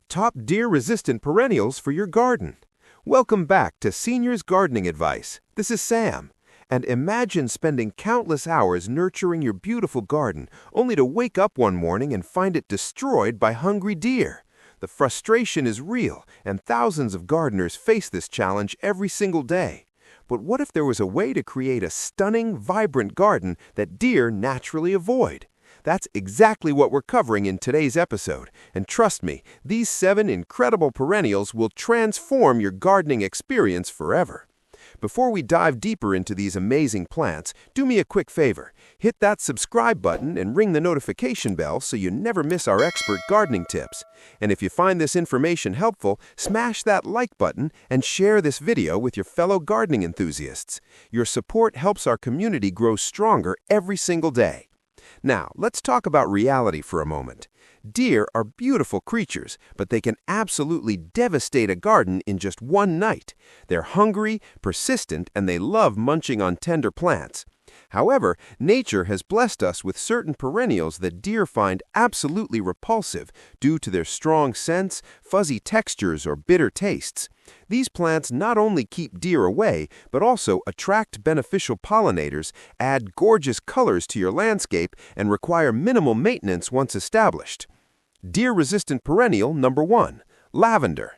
Top deer-resistant perennials for your garden. Welcome back to Seniors Gardening Advice. This is Sam. And imagine spending countless hours nurturing your beautiful garden, only to wake up one morning and find it destroyed by hungry deer. The frustration is real, and thousands of gardeners face this challenge every single day. But what if there was a way to create a stunning, vibrant garden that deer naturally avoid? That's exactly what we're covering in today's episode, and trust me, these 7 incredible perennials will transform your gardening experience forever. Before we dive deeper into these amazing plants, do me a quick favor. Hit that subscribe button and ring the notification bell so you never miss our expert gardening tips. And if you find this information helpful, smash that like button and share this video with your fellow gardening enthusiasts. Your support helps our community grow stronger every single day. Now, let's talk about reality for a moment. Deer are beautiful creatures, but they can absolutely devastate a garden in just one night. They're hungry, persistent, and they love munching on tender plants. However, nature has blessed us with certain perennials that deer find absolutely repulsive due to their strong scents, fuzzy textures, or bitter tastes. These plants not only keep deer away, but also attract beneficial pollinators, add gorgeous colors to your landscape, and require minimal maintenance once established. Deer-resistant perennial number 1, lavender.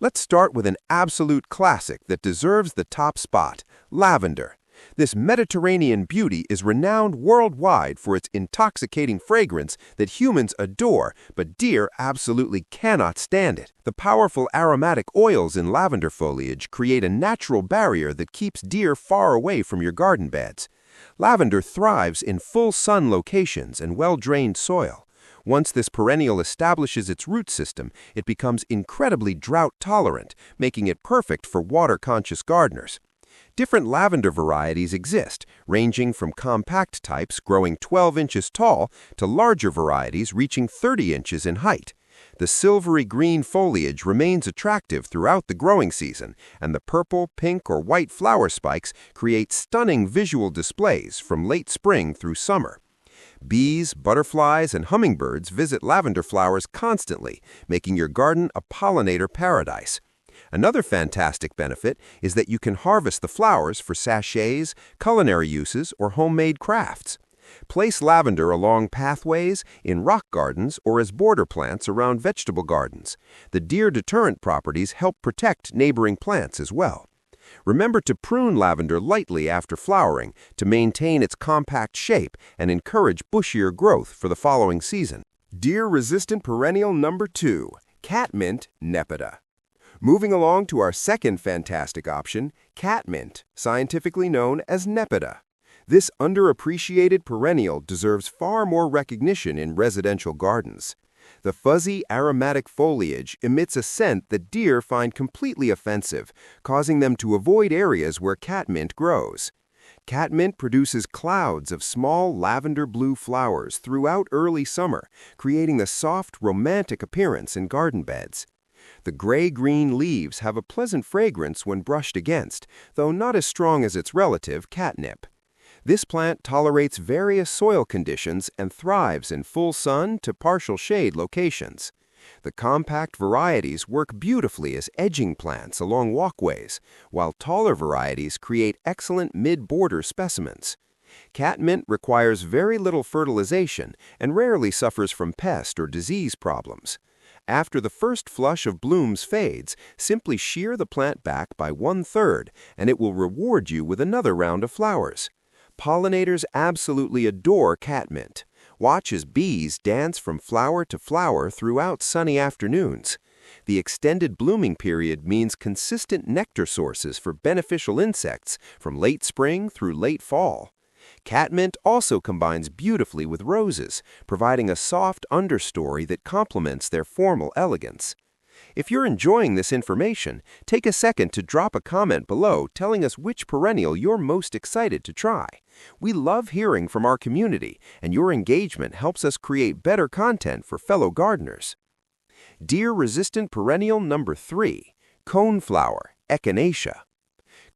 Let's start with an absolute classic that deserves the top spot, lavender. This Mediterranean beauty is renowned worldwide for its intoxicating fragrance that humans adore, but deer absolutely cannot stand it. The powerful aromatic oils in lavender foliage create a natural barrier that keeps deer far away from your garden beds. Lavender thrives in full sun locations and well-drained soil. Once this perennial establishes its root system, it becomes incredibly drought-tolerant, making it perfect for water-conscious gardeners. Different lavender varieties exist, ranging from compact types growing 12 inches tall to larger varieties reaching 30 inches in height. The silvery green foliage remains attractive throughout the growing season, and the purple, pink, or white flower spikes create stunning visual displays from late spring through summer. Bees, butterflies, and hummingbirds visit lavender flowers constantly, making your garden a pollinator paradise. Another fantastic benefit is that you can harvest the flowers for sachets, culinary uses, or homemade crafts. Place lavender along pathways, in rock gardens, or as border plants around vegetable gardens. The deer deterrent properties help protect neighboring plants as well. Remember to prune lavender lightly after flowering to maintain its compact shape and encourage bushier growth for the following season. Deer-resistant perennial number 2, Catmint nepeta. Moving along to our second fantastic option, Catmint, scientifically known as nepeta. This underappreciated perennial deserves far more recognition in residential gardens. The fuzzy, aromatic foliage emits a scent that deer find completely offensive, causing them to avoid areas where catmint grows. Catmint produces clouds of small lavender blue flowers throughout early summer, creating a soft, romantic appearance in garden beds. The gray-green leaves have a pleasant fragrance when brushed against, though not as strong as its relative, catnip. This plant tolerates various soil conditions and thrives in full sun to partial shade locations. The compact varieties work beautifully as edging plants along walkways, while taller varieties create excellent mid-border specimens. Catmint requires very little fertilization and rarely suffers from pest or disease problems. After the first flush of blooms fades, simply shear the plant back by 1/3, and it will reward you with another round of flowers. Pollinators absolutely adore catmint. Watch as bees dance from flower to flower throughout sunny afternoons. The extended blooming period means consistent nectar sources for beneficial insects from late spring through late fall. Catmint also combines beautifully with roses, providing a soft understory that complements their formal elegance. If you're enjoying this information, take a second to drop a comment below telling us which perennial you're most excited to try. We love hearing from our community, and your engagement helps us create better content for fellow gardeners. Deer-resistant perennial number 3, coneflower, echinacea.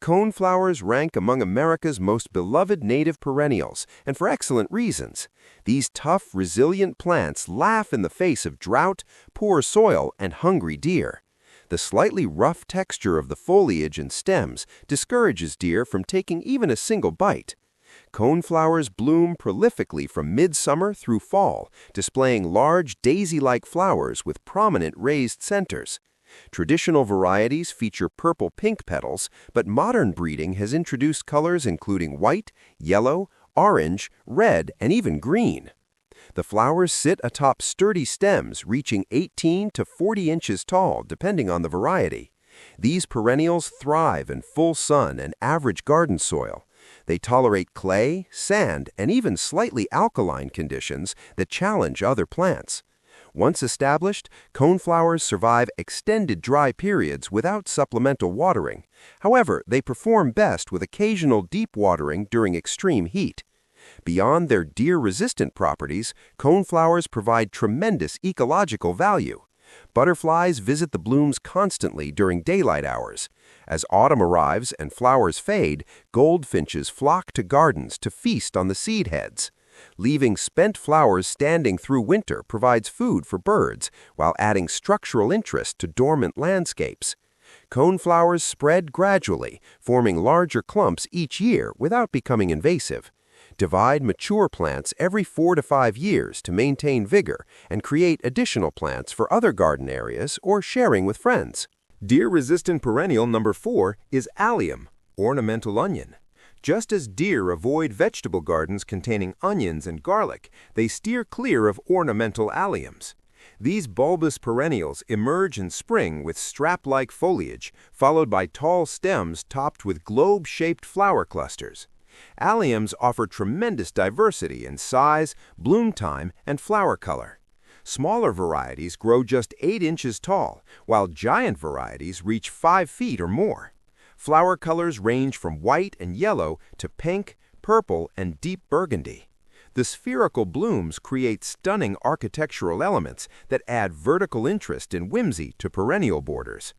Coneflowers rank among America's most beloved native perennials, and for excellent reasons. These tough, resilient plants laugh in the face of drought, poor soil, and hungry deer. The slightly rough texture of the foliage and stems discourages deer from taking even a single bite. Coneflowers bloom prolifically from midsummer through fall, displaying large daisy-like flowers with prominent raised centers. Traditional varieties feature purple-pink petals, but modern breeding has introduced colors including white, yellow, orange, red, and even green. The flowers sit atop sturdy stems reaching 18 to 40 inches tall, depending on the variety. These perennials thrive in full sun and average garden soil. They tolerate clay, sand, and even slightly alkaline conditions that challenge other plants. Once established, coneflowers survive extended dry periods without supplemental watering. However, they perform best with occasional deep watering during extreme heat. Beyond their deer-resistant properties, coneflowers provide tremendous ecological value. Butterflies visit the blooms constantly during daylight hours. As autumn arrives and flowers fade, goldfinches flock to gardens to feast on the seed heads. Leaving spent flowers standing through winter provides food for birds, while adding structural interest to dormant landscapes. Coneflowers spread gradually, forming larger clumps each year without becoming invasive. Divide mature plants every 4 to 5 years to maintain vigor and create additional plants for other garden areas or sharing with friends. Deer-resistant perennial number 4 is allium, ornamental onion. Just as deer avoid vegetable gardens containing onions and garlic, they steer clear of ornamental alliums. These bulbous perennials emerge in spring with strap-like foliage, followed by tall stems topped with globe-shaped flower clusters. Alliums offer tremendous diversity in size, bloom time, and flower color. Smaller varieties grow just 8 inches tall, while giant varieties reach 5 feet or more. Flower colors range from white and yellow to pink, purple, and deep burgundy. The spherical blooms create stunning architectural elements that add vertical interest and whimsy to perennial borders.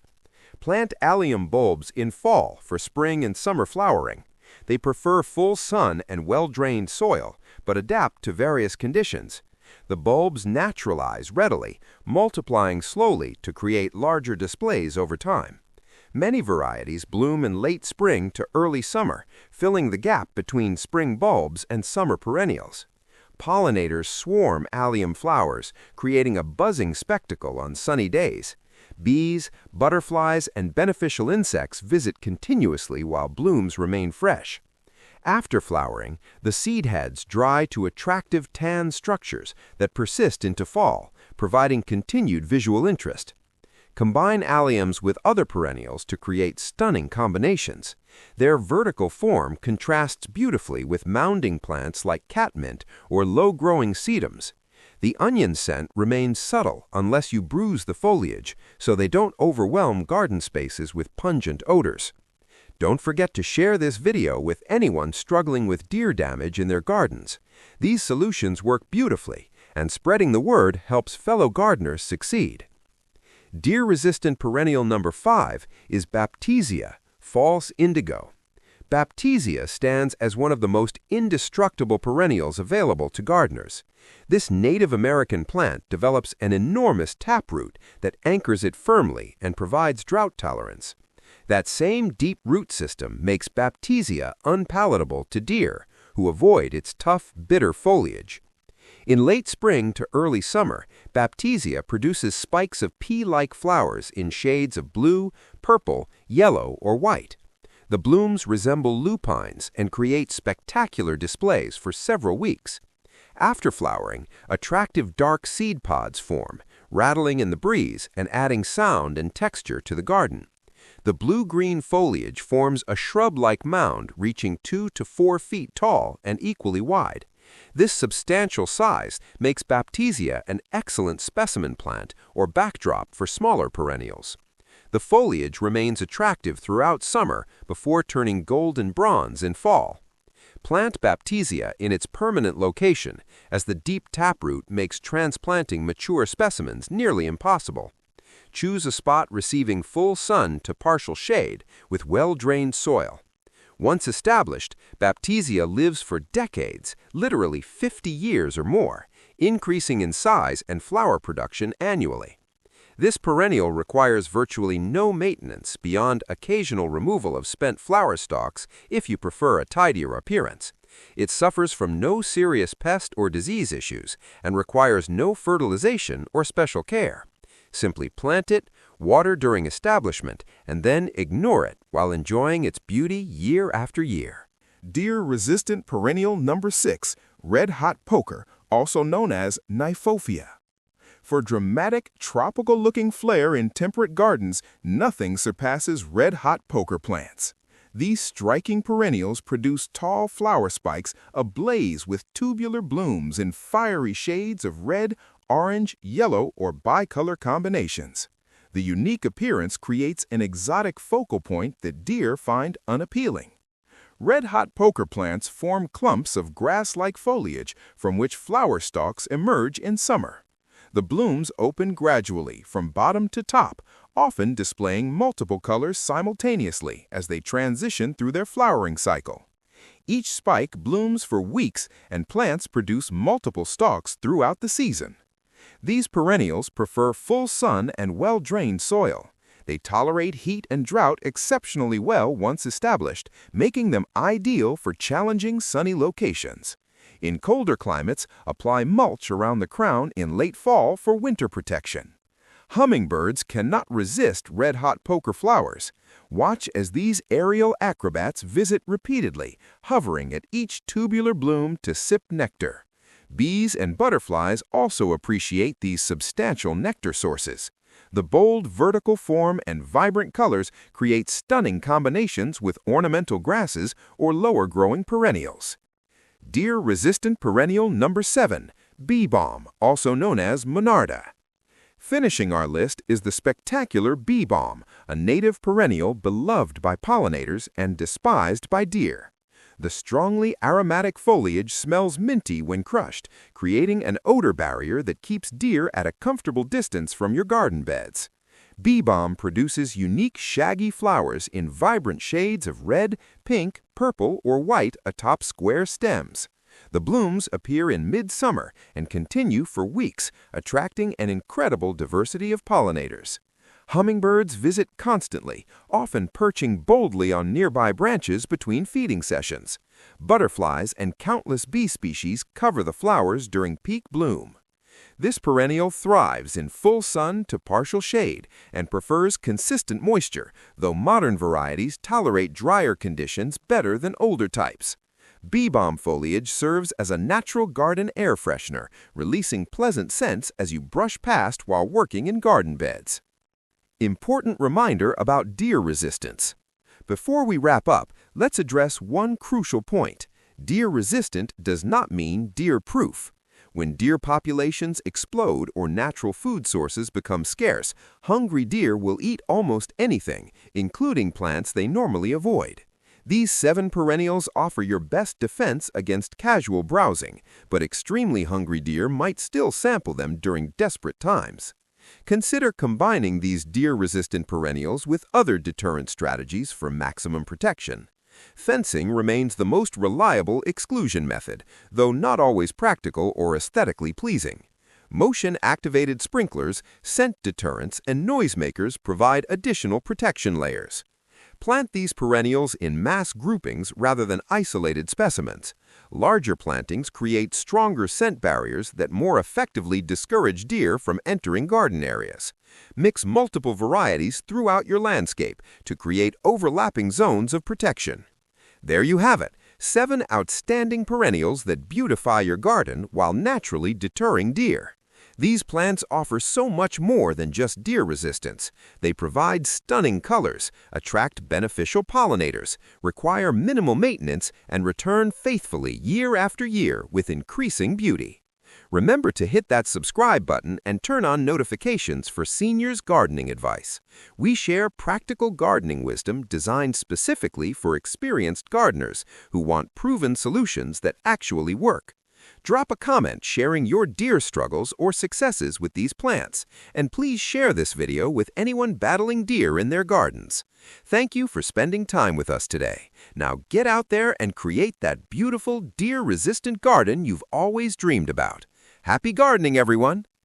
Plant allium bulbs in fall for spring and summer flowering. They prefer full sun and well-drained soil, but adapt to various conditions. The bulbs naturalize readily, multiplying slowly to create larger displays over time. Many varieties bloom in late spring to early summer, filling the gap between spring bulbs and summer perennials. Pollinators swarm allium flowers, creating a buzzing spectacle on sunny days. Bees, butterflies, and beneficial insects visit continuously while blooms remain fresh. After flowering, the seed heads dry to attractive tan structures that persist into fall, providing continued visual interest. Combine alliums with other perennials to create stunning combinations. Their vertical form contrasts beautifully with mounding plants like catmint or low-growing sedums. The onion scent remains subtle unless you bruise the foliage, so they don't overwhelm garden spaces with pungent odors. Don't forget to share this video with anyone struggling with deer damage in their gardens. These solutions work beautifully, and spreading the word helps fellow gardeners succeed. Deer-resistant perennial number 5 is Baptisia, false indigo. Baptisia stands as one of the most indestructible perennials available to gardeners. This Native American plant develops an enormous taproot that anchors it firmly and provides drought tolerance. That same deep root system makes Baptisia unpalatable to deer, who avoid its tough, bitter foliage. In late spring to early summer, Baptisia produces spikes of pea-like flowers in shades of blue, purple, yellow, or white. The blooms resemble lupines and create spectacular displays for several weeks. After flowering, attractive dark seed pods form, rattling in the breeze and adding sound and texture to the garden. The blue-green foliage forms a shrub-like mound reaching 2 to 4 feet tall and equally wide. This substantial size makes Baptisia an excellent specimen plant or backdrop for smaller perennials. The foliage remains attractive throughout summer before turning golden bronze in fall. Plant Baptisia in its permanent location, as the deep taproot makes transplanting mature specimens nearly impossible. Choose a spot receiving full sun to partial shade with well-drained soil. Once established, Baptisia lives for decades, literally 50 years or more, increasing in size and flower production annually. This perennial requires virtually no maintenance beyond occasional removal of spent flower stalks if you prefer a tidier appearance. It suffers from no serious pest or disease issues and requires no fertilization or special care. Simply plant it, water during establishment, and then ignore it while enjoying its beauty year after year. Deer-resistant perennial number 6, red hot poker, also known as Nyphophia. For dramatic, tropical-looking flair in temperate gardens, nothing surpasses red-hot poker plants. These striking perennials produce tall flower spikes ablaze with tubular blooms in fiery shades of red, orange, yellow, or bicolor combinations. The unique appearance creates an exotic focal point that deer find unappealing. Red-hot poker plants form clumps of grass-like foliage from which flower stalks emerge in summer. The blooms open gradually from bottom to top, often displaying multiple colors simultaneously as they transition through their flowering cycle. Each spike blooms for weeks and plants produce multiple stalks throughout the season. These perennials prefer full sun and well-drained soil. They tolerate heat and drought exceptionally well once established, making them ideal for challenging sunny locations. In colder climates, apply mulch around the crown in late fall for winter protection. Hummingbirds cannot resist red-hot poker flowers. Watch as these aerial acrobats visit repeatedly, hovering at each tubular bloom to sip nectar. Bees and butterflies also appreciate these substantial nectar sources. The bold vertical form and vibrant colors create stunning combinations with ornamental grasses or lower-growing perennials. Deer-resistant perennial number 7, bee balm, also known as monarda. Finishing our list is the spectacular bee balm, a native perennial beloved by pollinators and despised by deer. The strongly aromatic foliage smells minty when crushed, creating an odor barrier that keeps deer at a comfortable distance from your garden beds. Bee balm produces unique shaggy flowers in vibrant shades of red, pink, purple, or white atop square stems. The blooms appear in midsummer and continue for weeks, attracting an incredible diversity of pollinators. Hummingbirds visit constantly, often perching boldly on nearby branches between feeding sessions. Butterflies and countless bee species cover the flowers during peak bloom. This perennial thrives in full sun to partial shade and prefers consistent moisture, though modern varieties tolerate drier conditions better than older types. Bee balm foliage serves as a natural garden air freshener, releasing pleasant scents as you brush past while working in garden beds. Important reminder about deer resistance. Before we wrap up, let's address one crucial point. Deer-resistant does not mean deer-proof. When deer populations explode or natural food sources become scarce, hungry deer will eat almost anything, including plants they normally avoid. These 7 perennials offer your best defense against casual browsing, but extremely hungry deer might still sample them during desperate times. Consider combining these deer-resistant perennials with other deterrent strategies for maximum protection. Fencing remains the most reliable exclusion method, though not always practical or aesthetically pleasing. Motion-activated sprinklers, scent deterrents, and noisemakers provide additional protection layers. Plant these perennials in mass groupings rather than isolated specimens. Larger plantings create stronger scent barriers that more effectively discourage deer from entering garden areas. Mix multiple varieties throughout your landscape to create overlapping zones of protection. There you have it, 7 outstanding perennials that beautify your garden while naturally deterring deer. These plants offer so much more than just deer resistance. They provide stunning colors, attract beneficial pollinators, require minimal maintenance, and return faithfully year after year with increasing beauty. Remember to hit that subscribe button and turn on notifications for Seniors Gardening Advice. We share practical gardening wisdom designed specifically for experienced gardeners who want proven solutions that actually work. Drop a comment sharing your deer struggles or successes with these plants, and please share this video with anyone battling deer in their gardens. Thank you for spending time with us today. Now get out there and create that beautiful deer-resistant garden you've always dreamed about. Happy gardening, everyone!